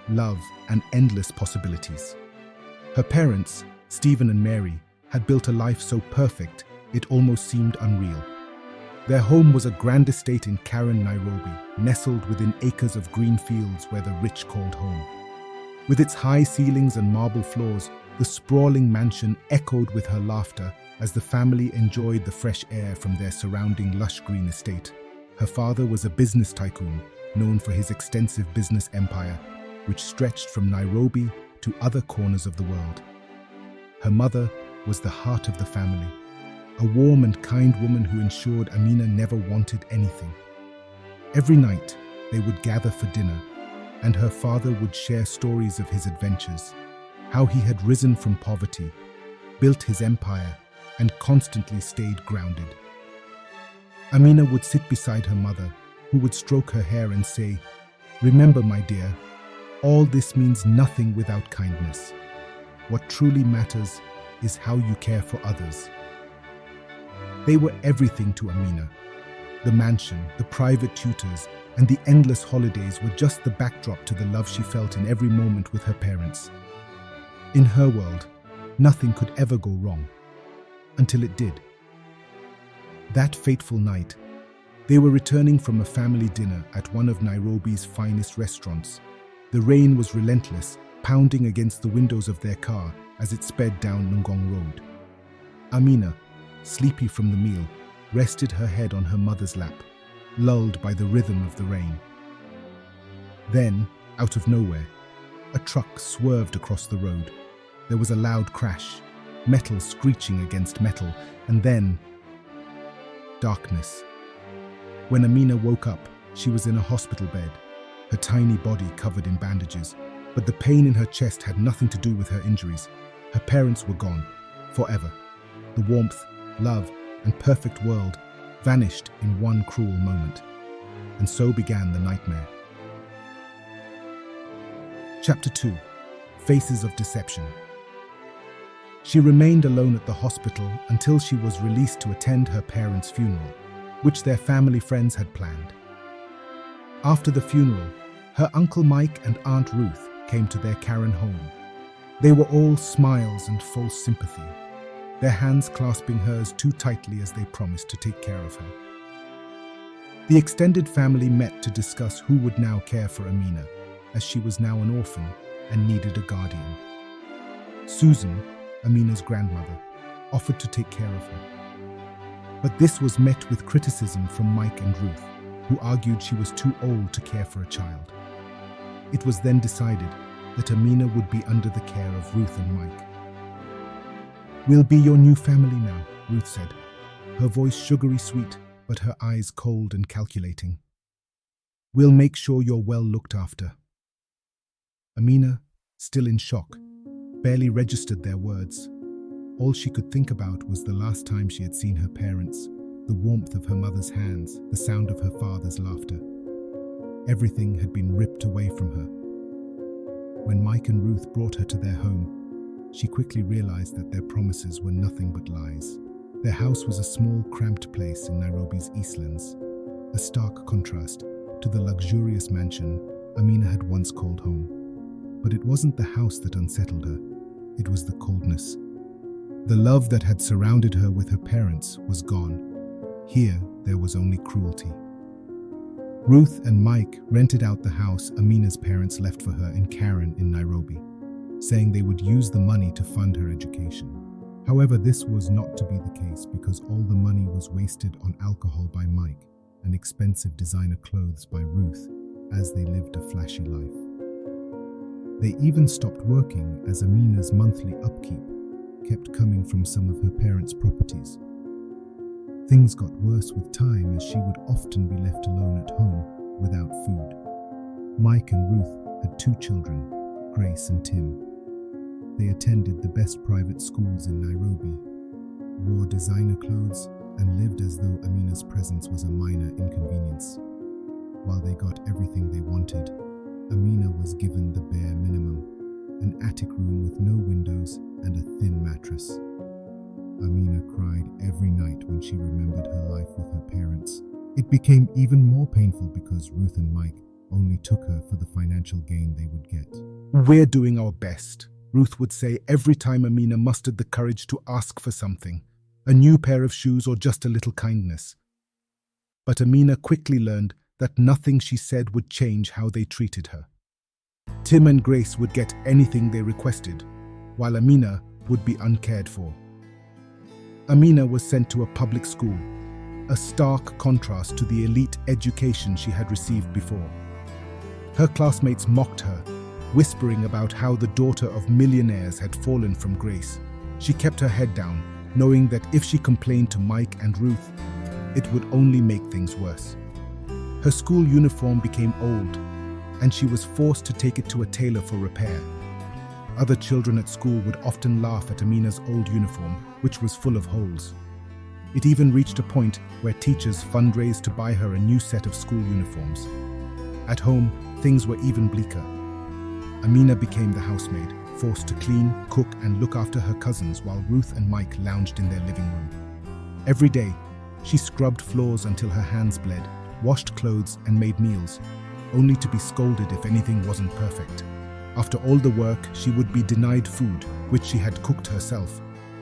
love, and endless possibilities. Her parents, Stephen and Mary, had built a life so perfect it almost seemed unreal. Their home was a grand estate in Karen, Nairobi, nestled within acres of green fields where the rich called home. With its high ceilings and marble floors, the sprawling mansion echoed with her laughter as the family enjoyed the fresh air from their surrounding lush green estate. Her father was a business tycoon, known for his extensive business empire, which stretched from Nairobi to other corners of the world. Her mother was the heart of the family, a warm and kind woman who ensured Amina never wanted anything. Every night, they would gather for dinner, and her father would share stories of his adventures, how he had risen from poverty, built his empire, and constantly stayed grounded. Amina would sit beside her mother, who would stroke her hair and say, "Remember, my dear, all this means nothing without kindness. What truly matters is how you care for others." They were everything to Amina. The mansion, the private tutors, and the endless holidays were just the backdrop to the love she felt in every moment with her parents. In her world, nothing could ever go wrong, until it did. That fateful night, they were returning from a family dinner at one of Nairobi's finest restaurants. The rain was relentless, pounding against the windows of their car as it sped down Ngong Road. Amina, sleepy from the meal, rested her head on her mother's lap, lulled by the rhythm of the rain. Then, out of nowhere, a truck swerved across the road. There was a loud crash, metal screeching against metal, and then darkness. When Amina woke up, she was in a hospital bed, her tiny body covered in bandages. But the pain in her chest had nothing to do with her injuries. Her parents were gone, forever. The warmth, love, and perfect world vanished in one cruel moment. And so began the nightmare. Chapter 2. Faces of Deception. She remained alone at the hospital until she was released to attend her parents' funeral, which their family friends had planned. After the funeral, her Uncle Mike and Aunt Ruth came to their Karen home. They were all smiles and false sympathy, their hands clasping hers too tightly as they promised to take care of her. The extended family met to discuss who would now care for Amina, as she was now an orphan and needed a guardian. Susan, Amina's grandmother, offered to take care of her. But this was met with criticism from Mike and Ruth, who argued she was too old to care for a child. It was then decided that Amina would be under the care of Ruth and Mike. "We'll be your new family now," Ruth said, her voice sugary sweet, but her eyes cold and calculating. "We'll make sure you're well looked after." Amina, still in shock, barely registered their words. All she could think about was the last time she had seen her parents, the warmth of her mother's hands, the sound of her father's laughter. Everything had been ripped away from her. When Mike and Ruth brought her to their home, she quickly realized that their promises were nothing but lies. Their house was a small, cramped place in Nairobi's Eastlands, a stark contrast to the luxurious mansion Amina had once called home. But it wasn't the house that unsettled her, it was the coldness. The love that had surrounded her with her parents was gone. Here, there was only cruelty. Ruth and Mike rented out the house Amina's parents left for her in Karen in Nairobi, saying they would use the money to fund her education. However, this was not to be the case because all the money was wasted on alcohol by Mike and expensive designer clothes by Ruth as they lived a flashy life. They even stopped working as Amina's monthly upkeep kept coming from some of her parents' properties. Things got worse with time as she would often be left alone at home without food. Mike and Ruth had 2 children, Grace and Tim. They attended the best private schools in Nairobi, wore designer clothes, and lived as though Amina's presence was a minor inconvenience. While they got everything they wanted, Amina was given the bare minimum, an attic room with no windows and a thin mattress. Amina cried every night when she remembered her life with her parents. It became even more painful because Ruth and Mike only took her for the financial gain they would get. "We're doing our best," Ruth would say every time Amina mustered the courage to ask for something, a new pair of shoes or just a little kindness. But Amina quickly learned that nothing she said would change how they treated her. Tim and Grace would get anything they requested, while Amina would be uncared for. Amina was sent to a public school, a stark contrast to the elite education she had received before. Her classmates mocked her, whispering about how the daughter of millionaires had fallen from grace. She kept her head down, knowing that if she complained to Mike and Ruth, it would only make things worse. Her school uniform became old, and she was forced to take it to a tailor for repair. Other children at school would often laugh at Amina's old uniform, which was full of holes. It even reached a point where teachers fundraised to buy her a new set of school uniforms. At home, things were even bleaker. Amina became the housemaid, forced to clean, cook, and look after her cousins while Ruth and Mike lounged in their living room. Every day, she scrubbed floors until her hands bled, washed clothes, and made meals, only to be scolded if anything wasn't perfect. After all the work, she would be denied food, which she had cooked herself,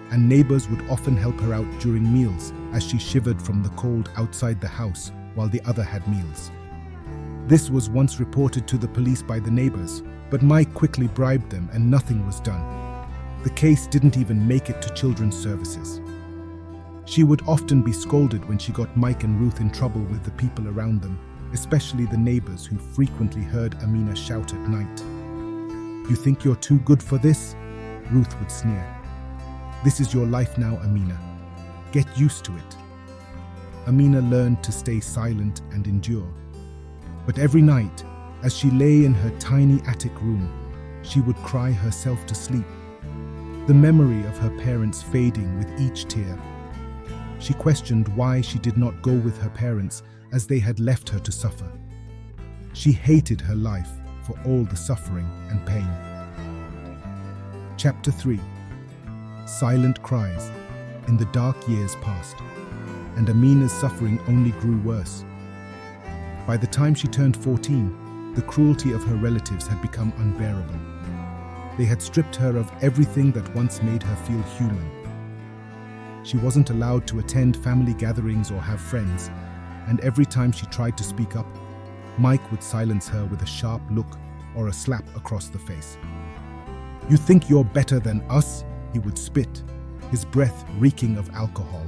and neighbors would often help her out during meals as she shivered from the cold outside the house while the other had meals. This was once reported to the police by the neighbors, but Mike quickly bribed them and nothing was done. The case didn't even make it to children's services. She would often be scolded when she got Mike and Ruth in trouble with the people around them, especially the neighbors who frequently heard Amina shout at night. "You think you're too good for this?" Ruth would sneer. "This is your life now, Amina. Get used to it." Amina learned to stay silent and endure. But every night, as she lay in her tiny attic room, she would cry herself to sleep, the memory of her parents fading with each tear. She questioned why she did not go with her parents as they had left her to suffer. She hated her life for all the suffering and pain. Chapter 3. Silent cries. In the dark years passed, and Amina's suffering only grew worse. By the time she turned 14, the cruelty of her relatives had become unbearable. They had stripped her of everything that once made her feel human. She wasn't allowed to attend family gatherings or have friends, and every time she tried to speak up, Mike would silence her with a sharp look or a slap across the face. "You think you're better than us?" he would spit, his breath reeking of alcohol.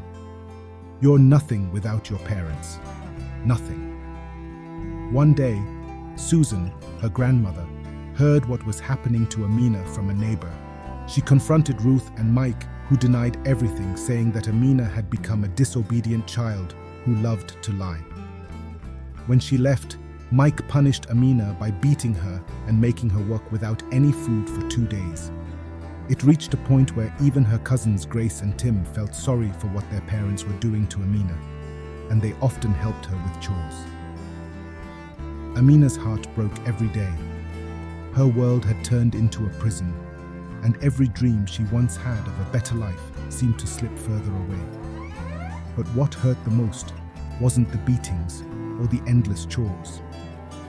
"You're nothing without your parents. Nothing." One day, Susan, her grandmother, heard what was happening to Amina from a neighbor. She confronted Ruth and Mike, who denied everything, saying that Amina had become a disobedient child who loved to lie. When she left, Mike punished Amina by beating her and making her work without any food for 2 days. It reached a point where even her cousins Grace and Tim felt sorry for what their parents were doing to Amina, and they often helped her with chores. Amina's heart broke every day. Her world had turned into a prison, and every dream she once had of a better life seemed to slip further away. But what hurt the most wasn't the beatings or the endless chores.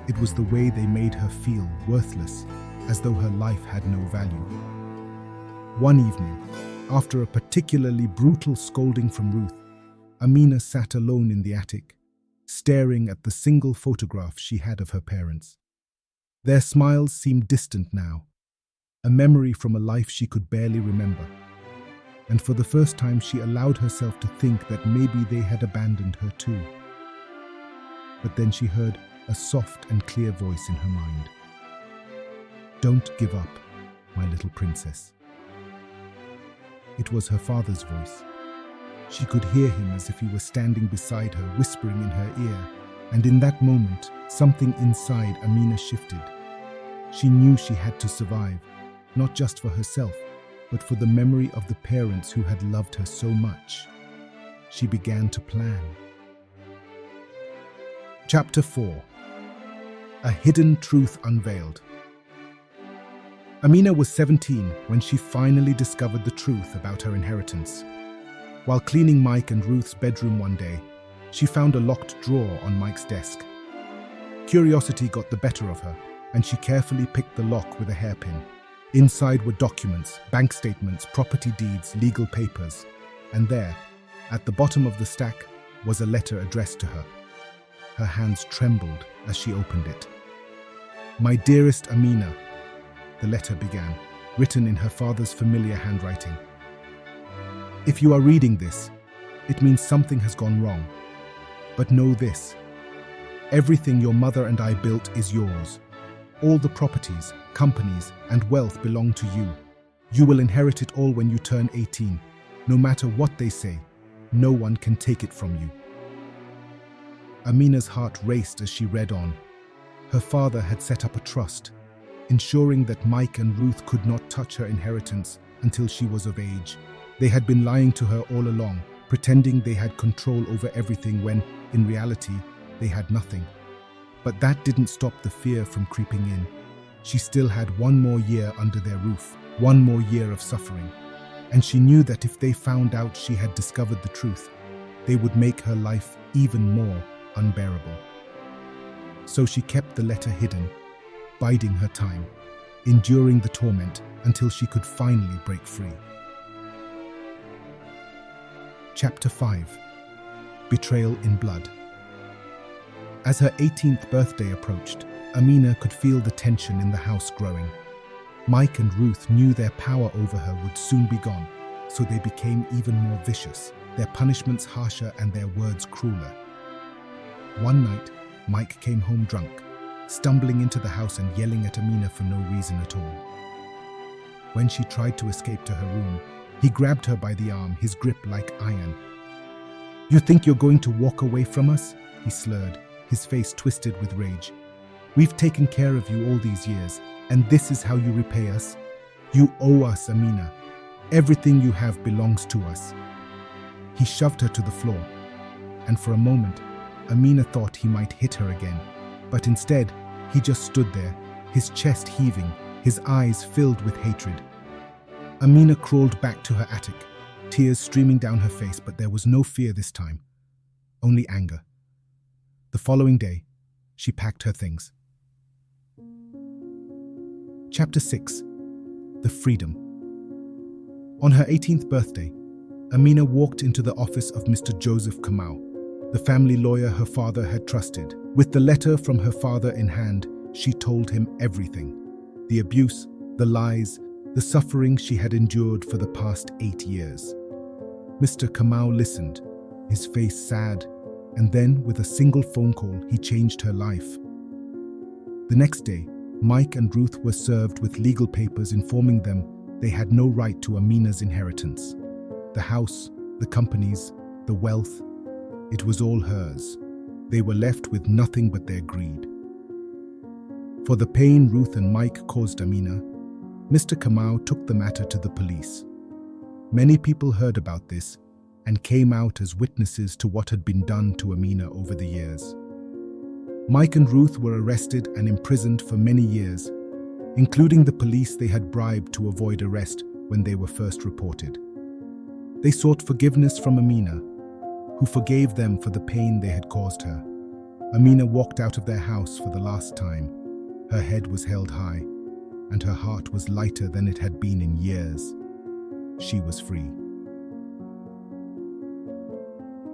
It was the way they made her feel worthless, as though her life had no value. One evening, after a particularly brutal scolding from Ruth, Amina sat alone in the attic, staring at the single photograph she had of her parents. Their smiles seemed distant now, a memory from a life she could barely remember. And for the first time, she allowed herself to think that maybe they had abandoned her too. But then she heard a soft and clear voice in her mind. "Don't give up, my little princess." It was her father's voice. She could hear him as if he were standing beside her, whispering in her ear, and in that moment, something inside Amina shifted. She knew she had to survive, not just for herself, but for the memory of the parents who had loved her so much. She began to plan. Chapter 4. A Hidden Truth Unveiled. Amina was 17 when she finally discovered the truth about her inheritance. While cleaning Mike and Ruth's bedroom one day, she found a locked drawer on Mike's desk. Curiosity got the better of her, and she carefully picked the lock with a hairpin. Inside were documents, bank statements, property deeds, legal papers. And there, at the bottom of the stack, was a letter addressed to her. Her hands trembled as she opened it. "My dearest Amina," the letter began, written in her father's familiar handwriting. "If you are reading this, it means something has gone wrong. But know this: everything your mother and I built is yours. All the properties, companies, and wealth belong to you. You will inherit it all when you turn 18. No matter what they say, no one can take it from you." Amina's heart raced as she read on. Her father had set up a trust, ensuring that Mike and Ruth could not touch her inheritance until she was of age. They had been lying to her all along, pretending they had control over everything when, in reality, they had nothing. But that didn't stop the fear from creeping in. She still had one more year under their roof, one more year of suffering. And she knew that if they found out she had discovered the truth, they would make her life even more unbearable. So she kept the letter hidden, biding her time, enduring the torment until she could finally break free. Chapter 5. Betrayal in Blood. As her 18th birthday approached, Amina could feel the tension in the house growing. Mike and Ruth knew their power over her would soon be gone, so they became even more vicious, their punishments harsher and their words crueler. One night, Mike came home drunk, stumbling into the house and yelling at Amina for no reason at all. When she tried to escape to her room, he grabbed her by the arm, his grip like iron. "You think you're going to walk away from us?" he slurred, his face twisted with rage. "We've taken care of you all these years, and this is how you repay us? You owe us, Amina. Everything you have belongs to us." He shoved her to the floor, and for a moment, Amina thought he might hit her again. But instead, he just stood there, his chest heaving, his eyes filled with hatred. Amina crawled back to her attic, tears streaming down her face, but there was no fear this time, only anger. The following day, she packed her things. Chapter 6. The Freedom. On her 18th birthday, Amina walked into the office of Mr. Joseph Kamau, the family lawyer her father had trusted. With the letter from her father in hand, she told him everything: the abuse, the lies, the suffering she had endured for the past 8 years. Mr. Kamau listened, his face sad, and then, with a single phone call, he changed her life. The next day, Mike and Ruth were served with legal papers informing them they had no right to Amina's inheritance. The house, the companies, the wealth, it was all hers. They were left with nothing but their greed. For the pain Ruth and Mike caused Amina, Mr. Kamau took the matter to the police. Many people heard about this and came out as witnesses to what had been done to Amina over the years. Mike and Ruth were arrested and imprisoned for many years, including the police they had bribed to avoid arrest when they were first reported. They sought forgiveness from Amina, who forgave them for the pain they had caused her. Amina walked out of their house for the last time. Her head was held high, and her heart was lighter than it had been in years. She was free.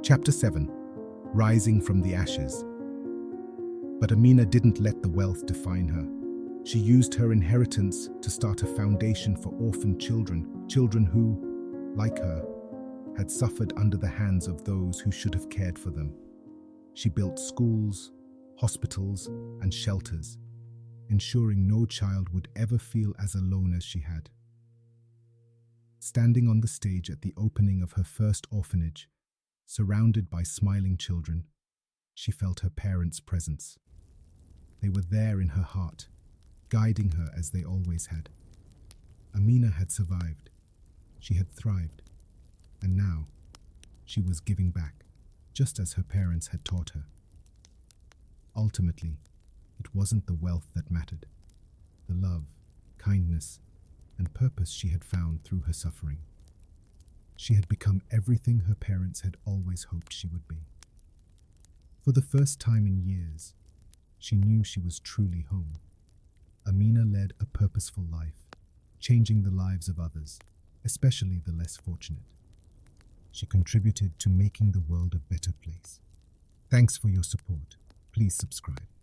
Chapter 7. Rising from the Ashes. But Amina didn't let the wealth define her. She used her inheritance to start a foundation for orphan children who, like her, had suffered under the hands of those who should have cared for them. She built schools, hospitals, and shelters, ensuring no child would ever feel as alone as she had. Standing on the stage at the opening of her first orphanage, surrounded by smiling children, she felt her parents' presence. They were there in her heart, guiding her as they always had. Amina had survived. She had thrived. And now, she was giving back, just as her parents had taught her. Ultimately, it wasn't the wealth that mattered. The love, kindness, and purpose she had found through her suffering. She had become everything her parents had always hoped she would be. For the first time in years, she knew she was truly home. Amina led a purposeful life, changing the lives of others, especially the less fortunate. She contributed to making the world a better place. Thanks for your support. Please subscribe.